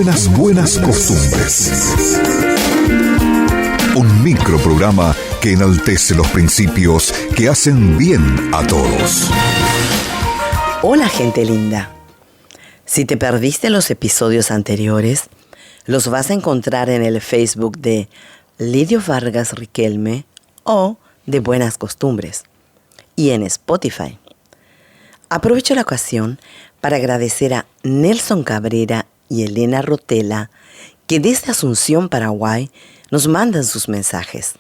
Buenas costumbres. Un microprograma que enaltece los principios que hacen bien a todos. Hola, gente linda. Si te perdiste los episodios anteriores, los vas a encontrar en el Facebook de Lidio Vargas Riquelme o de Buenas Costumbres y en Spotify. Aprovecho la ocasión para agradecer a Nelson Cabrera y Elena Rotela, que desde Asunción, Paraguay, nos mandan sus mensajes.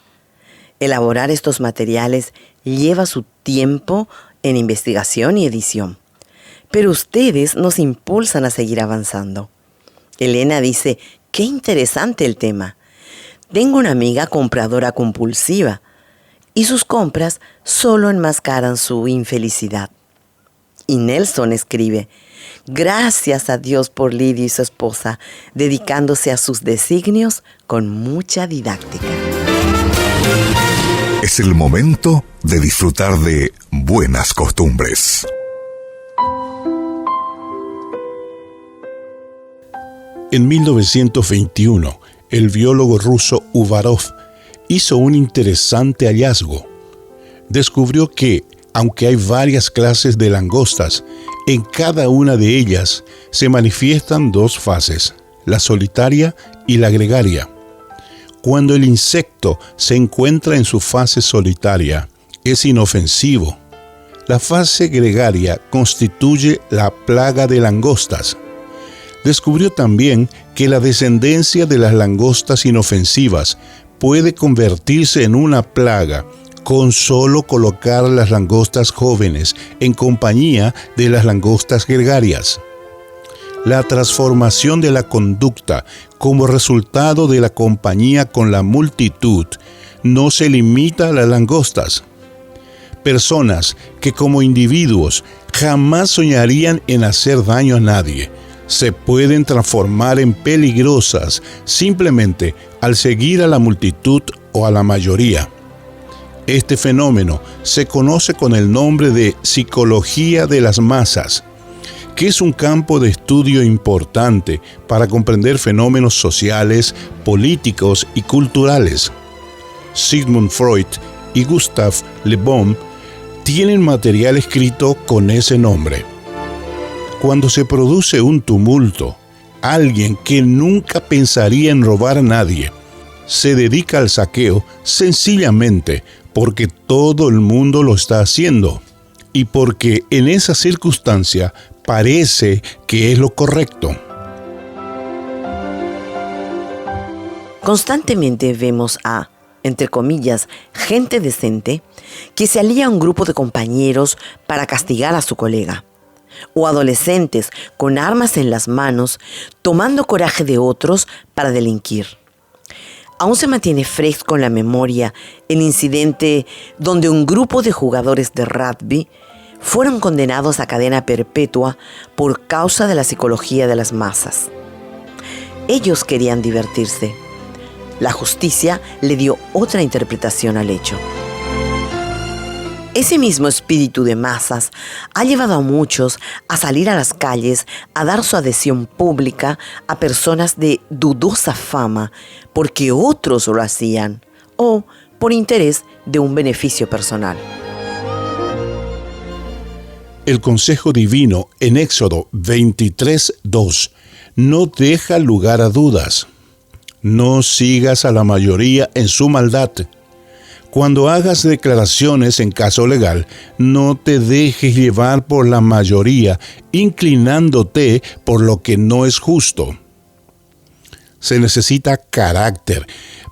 Elaborar estos materiales lleva su tiempo en investigación y edición, pero ustedes nos impulsan a seguir avanzando. Elena dice, qué interesante el tema. Tengo una amiga compradora compulsiva y sus compras solo enmascaran su infelicidad. Y Nelson escribe, gracias a Dios por Lidio y su esposa, dedicándose a sus designios con mucha didáctica. Es el momento de disfrutar de Buenas Costumbres. En 1921, el biólogo ruso Uvarov hizo un interesante hallazgo. Descubrió que, aunque hay varias clases de langostas, en cada una de ellas se manifiestan dos fases, la solitaria y la gregaria. Cuando el insecto se encuentra en su fase solitaria, es inofensivo. La fase gregaria constituye la plaga de langostas. Descubrió también que la descendencia de las langostas inofensivas puede convertirse en una plaga con solo colocar las langostas jóvenes en compañía de las langostas gregarias. La transformación de la conducta como resultado de la compañía con la multitud no se limita a las langostas. Personas que como individuos jamás soñarían en hacer daño a nadie, se pueden transformar en peligrosas simplemente al seguir a la multitud o a la mayoría. Este fenómeno se conoce con el nombre de psicología de las masas, que es un campo de estudio importante para comprender fenómenos sociales, políticos y culturales. Sigmund Freud y Gustav Le Bon tienen material escrito con ese nombre. Cuando se produce un tumulto, alguien que nunca pensaría en robar a nadie, se dedica al saqueo sencillamente porque todo el mundo lo está haciendo y porque en esa circunstancia parece que es lo correcto. Constantemente vemos a, entre comillas, gente decente que se alía a un grupo de compañeros para castigar a su colega, o adolescentes con armas en las manos tomando coraje de otros para delinquir. Aún se mantiene fresco en la memoria el incidente donde un grupo de jugadores de rugby fueron condenados a cadena perpetua por causa de la psicología de las masas. Ellos querían divertirse. La justicia le dio otra interpretación al hecho. Ese mismo espíritu de masas ha llevado a muchos a salir a las calles a dar su adhesión pública a personas de dudosa fama porque otros lo hacían o por interés de un beneficio personal. El consejo divino en Éxodo 23:2 no deja lugar a dudas. No sigas a la mayoría en su maldad. Cuando hagas declaraciones en caso legal, no te dejes llevar por la mayoría, inclinándote por lo que no es justo. Se necesita carácter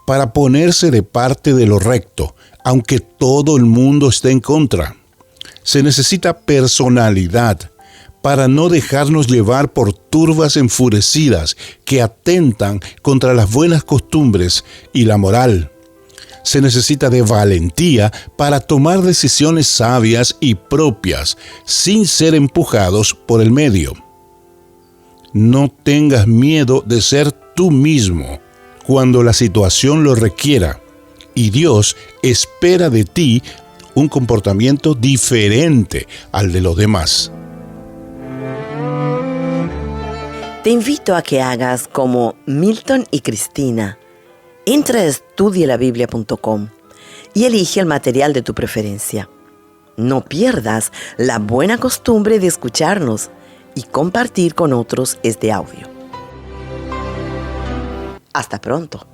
para ponerse de parte de lo recto, aunque todo el mundo esté en contra. Se necesita personalidad para no dejarnos llevar por turbas enfurecidas que atentan contra las buenas costumbres y la moral. Se necesita de valentía para tomar decisiones sabias y propias, sin ser empujados por el medio. No tengas miedo de ser tú mismo cuando la situación lo requiera, y Dios espera de ti un comportamiento diferente al de los demás. Te invito a que hagas como Milton y Cristina. Entra a estudielabiblia.com y elige el material de tu preferencia. No pierdas la buena costumbre de escucharnos y compartir con otros este audio. Hasta pronto.